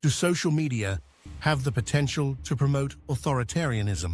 Do social media have the potential to promote authoritarianism?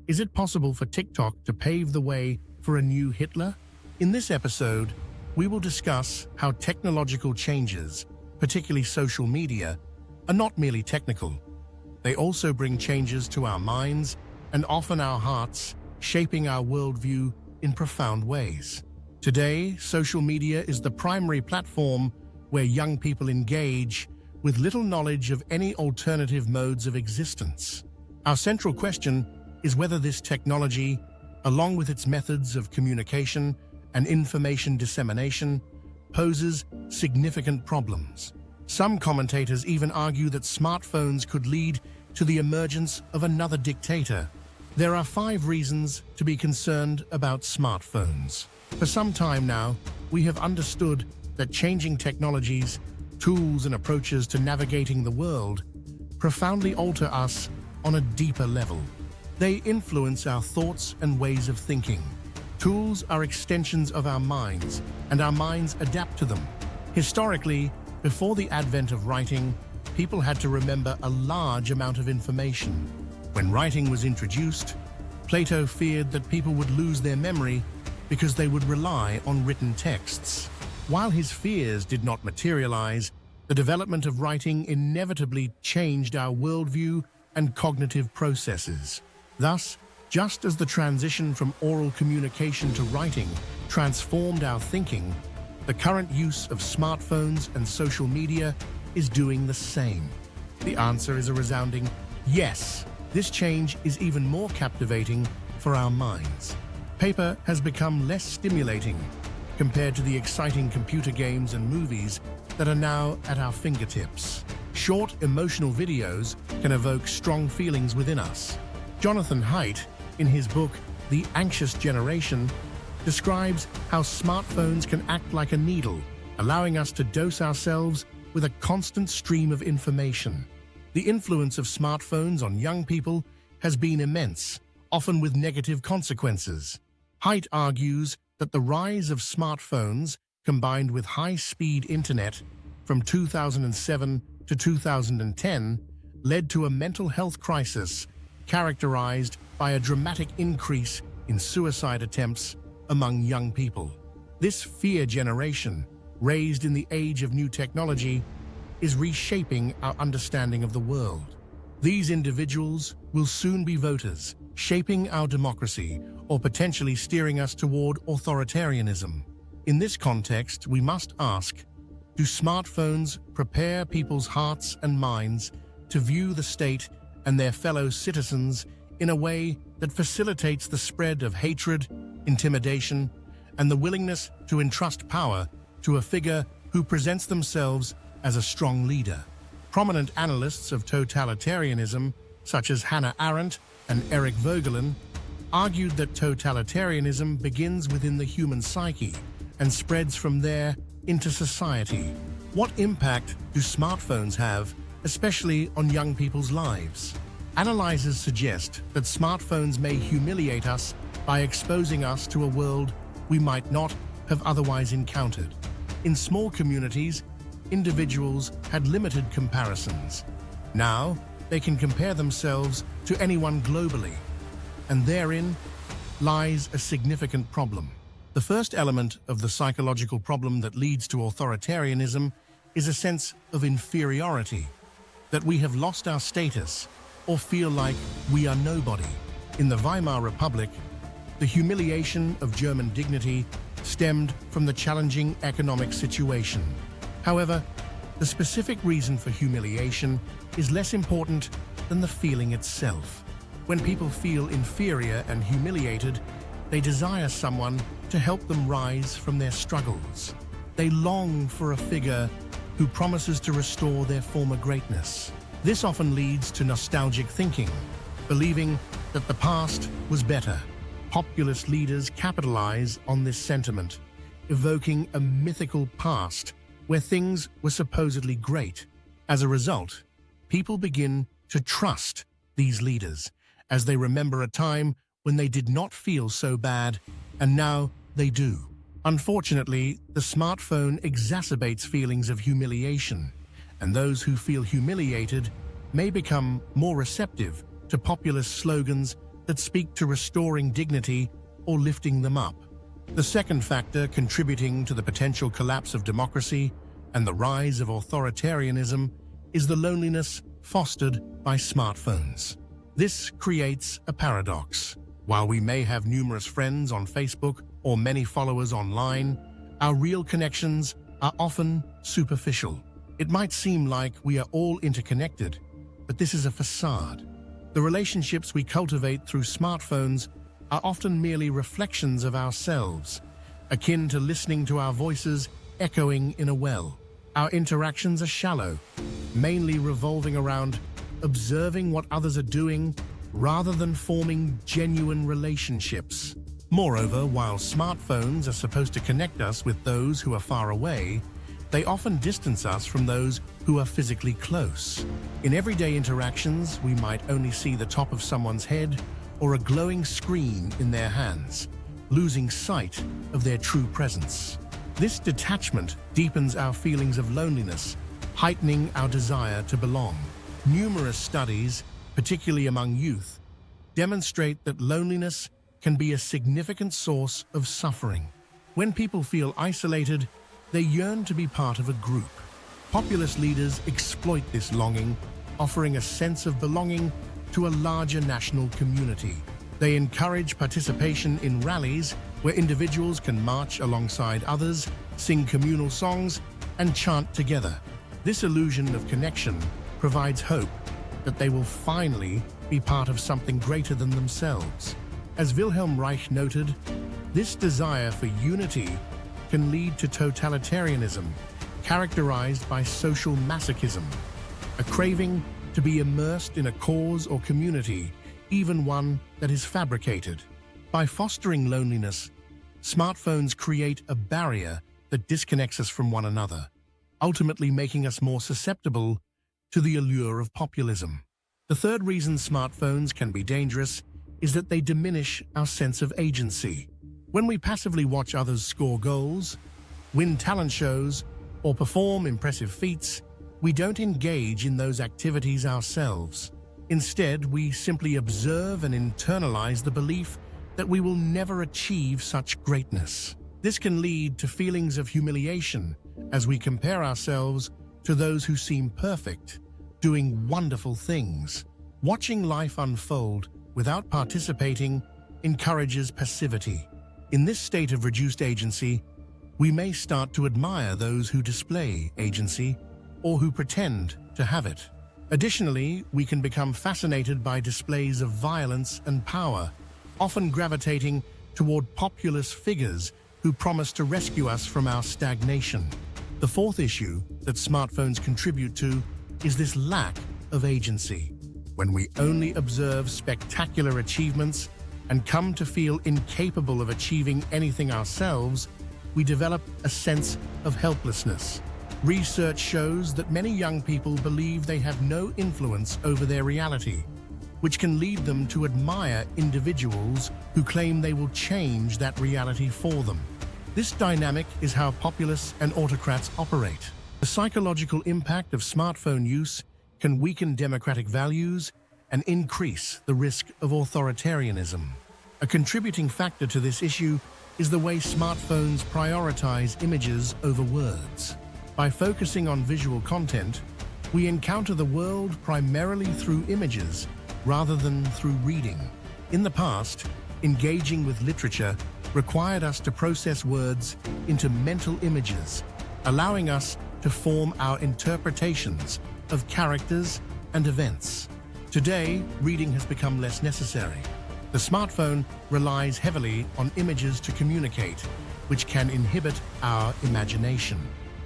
Is it possible for TikTok to pave the way for a new Hitler? In this episode, we will discuss how technological changes, particularly social media, are not merely technical. They also bring changes to our minds and often our hearts, shaping our worldview in profound ways. Today, social media is the primary platform where young people engage with little knowledge of any alternative modes of existence. Our central question is whether this technology, along with its methods of communication and information dissemination, poses significant problems. Some commentators even argue that smartphones could lead to the emergence of another dictator. There are 5 reasons to be concerned about smartphones. For some time now, we have understood that changing technologies, tools and approaches to navigating the world profoundly alter us on a deeper level. They influence our thoughts and ways of thinking. Tools are extensions of our minds, and our minds adapt to them. Historically, before the advent of writing, people had to remember a large amount of information. When writing was introduced, Plato feared that people would lose their memory because they would rely on written texts. While his fears did not materialize, the development of writing inevitably changed our worldview and cognitive processes. Thus, just as the transition from oral communication to writing transformed our thinking, the current use of smartphones and social media is doing the same. The answer is a resounding yes. This change is even more captivating for our minds. Paper has become less stimulating compared to the exciting computer games and movies that are now at our fingertips. Short, emotional videos can evoke strong feelings within us. Jonathan Haidt, in his book, The Anxious Generation, describes how smartphones can act like a needle, allowing us to dose ourselves with a constant stream of information. The influence of smartphones on young people has been immense, often with negative consequences. Haidt argues that the rise of smartphones, combined with high-speed internet from 2007 to 2010, led to a mental health crisis characterized by a dramatic increase in suicide attempts among young people. This fear generation, raised in the age of new technology, is reshaping our understanding of the world. These individuals will soon be voters, shaping our democracy or potentially steering us toward authoritarianism. In this context, we must ask, do smartphones prepare people's hearts and minds to view the state and their fellow citizens in a way that facilitates the spread of hatred, intimidation, and the willingness to entrust power to a figure who presents themselves as a strong leader? Prominent analysts of totalitarianism, such as Hannah Arendt and Eric Voegelin, argued that totalitarianism begins within the human psyche and spreads from there into society. What impact do smartphones have, especially on young people's lives? Analyzers suggest that smartphones may humiliate us by exposing us to a world we might not have otherwise encountered. In small communities, individuals had limited comparisons. Now, they can compare themselves to anyone globally, and therein lies a significant problem. The first element of the psychological problem that leads to authoritarianism is a sense of inferiority, that we have lost our status or feel like we are nobody. In the Weimar Republic, the humiliation of German dignity stemmed from the challenging economic situation. However, the specific reason for humiliation is less important than the feeling itself. When people feel inferior and humiliated, they desire someone to help them rise from their struggles. They long for a figure who promises to restore their former greatness. This often leads to nostalgic thinking, believing that the past was better. Populist leaders capitalize on this sentiment, evoking a mythical past where things were supposedly great. As a result, people begin to trust these leaders as they remember a time when they did not feel so bad, and now they do. Unfortunately, the smartphone exacerbates feelings of humiliation, and those who feel humiliated may become more receptive to populist slogans that speak to restoring dignity or lifting them up. The second factor contributing to the potential collapse of democracy and the rise of authoritarianism is the loneliness fostered by smartphones. This creates a paradox. While we may have numerous friends on Facebook or many followers online, our real connections are often superficial. It might seem like we are all interconnected, but this is a facade. The relationships we cultivate through smartphones are often merely reflections of ourselves, akin to listening to our voices echoing in a well. Our interactions are shallow, mainly revolving around observing what others are doing rather than forming genuine relationships. Moreover, while smartphones are supposed to connect us with those who are far away, they often distance us from those who are physically close. In everyday interactions, we might only see the top of someone's head or a glowing screen in their hands, losing sight of their true presence. This detachment deepens our feelings of loneliness, heightening our desire to belong. Numerous studies, particularly among youth, demonstrate that loneliness can be a significant source of suffering. When people feel isolated, they yearn to be part of a group. Populist leaders exploit this longing, offering a sense of belonging to a larger national community. They encourage participation in rallies where individuals can march alongside others, sing communal songs, and chant together. This illusion of connection provides hope that they will finally be part of something greater than themselves. As Wilhelm Reich noted, this desire for unity can lead to totalitarianism, characterized by social masochism, a craving to be immersed in a cause or community, even one that is fabricated. By fostering loneliness, smartphones create a barrier that disconnects us from one another, ultimately making us more susceptible to the allure of populism. The third reason smartphones can be dangerous is that they diminish our sense of agency. When we passively watch others score goals, win talent shows, or perform impressive feats, we don't engage in those activities ourselves. Instead, we simply observe and internalize the belief that we will never achieve such greatness. This can lead to feelings of humiliation as we compare ourselves to those who seem perfect, doing wonderful things. Watching life unfold without participating encourages passivity. In this state of reduced agency, we may start to admire those who display agency or who pretend to have it. Additionally, we can become fascinated by displays of violence and power, often gravitating toward populist figures who promise to rescue us from our stagnation. The fourth issue that smartphones contribute to is this lack of agency. When we only observe spectacular achievements and come to feel incapable of achieving anything ourselves, we develop a sense of helplessness. Research shows that many young people believe they have no influence over their reality, which can lead them to admire individuals who claim they will change that reality for them. This dynamic is how populists and autocrats operate. The psychological impact of smartphone use can weaken democratic values and increase the risk of authoritarianism. A contributing factor to this issue is the way smartphones prioritize images over words. By focusing on visual content, we encounter the world primarily through images rather than through reading. In the past, engaging with literature required us to process words into mental images, allowing us to form our interpretations of characters and events. Today, reading has become less necessary. The smartphone relies heavily on images to communicate, which can inhibit our imagination.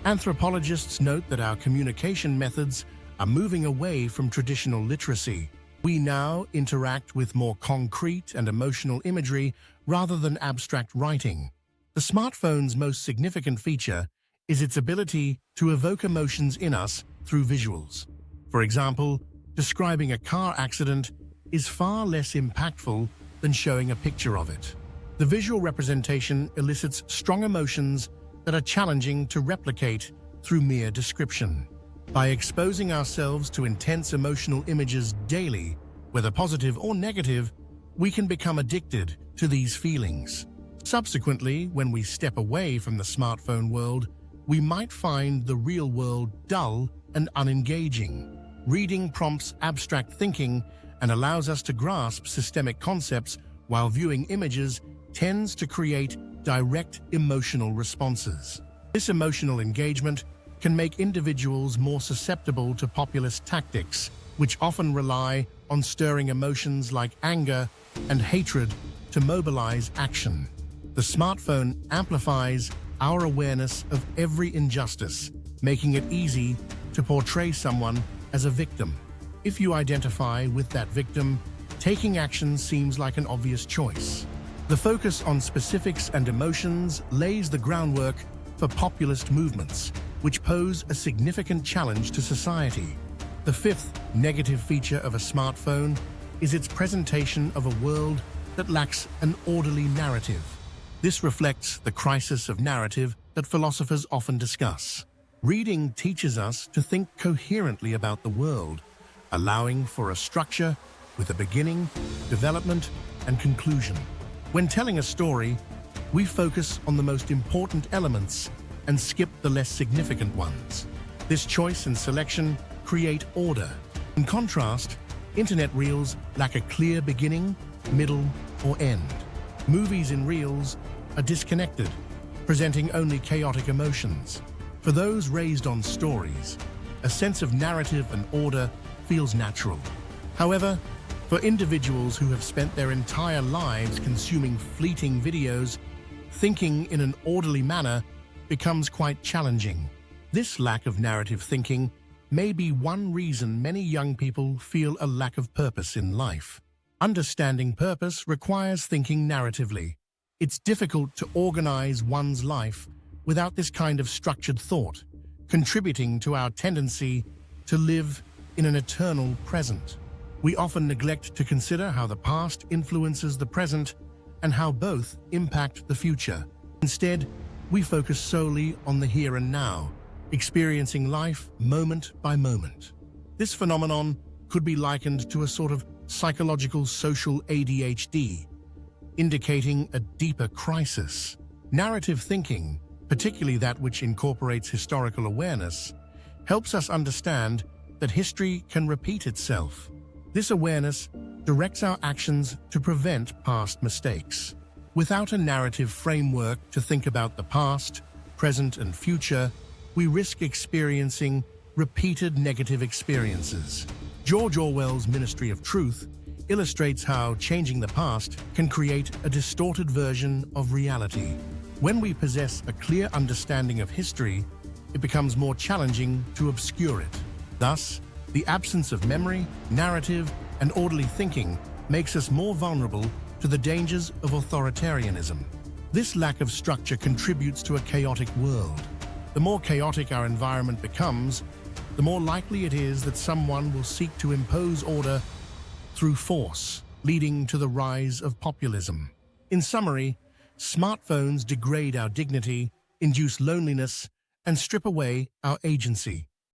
Anthropologists note that our communication methods are moving away from traditional literacy. We now interact with more concrete and emotional imagery rather than abstract writing. The smartphone's most significant feature is its ability to evoke emotions in us through visuals. For example, describing a car accident is far less impactful than showing a picture of it. The visual representation elicits strong emotions that are challenging to replicate through mere description. By exposing ourselves to intense emotional images daily, whether positive or negative, we can become addicted to these feelings. Subsequently, when we step away from the smartphone world, we might find the real world dull and unengaging. Reading prompts abstract thinking and allows us to grasp systemic concepts, while viewing images tends to create direct emotional responses. This emotional engagement can make individuals more susceptible to populist tactics, which often rely on stirring emotions like anger and hatred to mobilize action. The smartphone amplifies our awareness of every injustice, making it easy to portray someone as a victim. If you identify with that victim, taking action seems like an obvious choice. The focus on specifics and emotions lays the groundwork for populist movements, which pose a significant challenge to society. The fifth negative feature of a smartphone is its presentation of a world that lacks an orderly narrative. This reflects the crisis of narrative that philosophers often discuss. Reading teaches us to think coherently about the world, allowing for a structure with a beginning, development, and conclusion. When telling a story, we focus on the most important elements and skip the less significant ones. This choice and selection create order. In contrast, internet reels lack a clear beginning, middle, or end. Movies in reels are disconnected, presenting only chaotic emotions. For those raised on stories, a sense of narrative and order feels natural. However, for individuals who have spent their entire lives consuming fleeting videos, thinking in an orderly manner becomes quite challenging. This lack of narrative thinking may be one reason many young people feel a lack of purpose in life. Understanding purpose requires thinking narratively. It's difficult to organize one's life without this kind of structured thought, contributing to our tendency to live in an eternal present. We often neglect to consider how the past influences the present and how both impact the future. Instead, we focus solely on the here and now, experiencing life moment by moment. This phenomenon could be likened to a sort of psychological social ADHD, indicating a deeper crisis. Narrative thinking, particularly that which incorporates historical awareness, helps us understand that history can repeat itself. This awareness directs our actions to prevent past mistakes. Without a narrative framework to think about the past, present, and future, we risk experiencing repeated negative experiences. George Orwell's Ministry of Truth illustrates how changing the past can create a distorted version of reality. When we possess a clear understanding of history, it becomes more challenging to obscure it. Thus, the absence of memory, narrative, and orderly thinking makes us more vulnerable to the dangers of authoritarianism. This lack of structure contributes to a chaotic world. The more chaotic our environment becomes, the more likely it is that someone will seek to impose order through force, leading to the rise of populism. In summary, smartphones degrade our dignity, induce loneliness, and strip away our agency.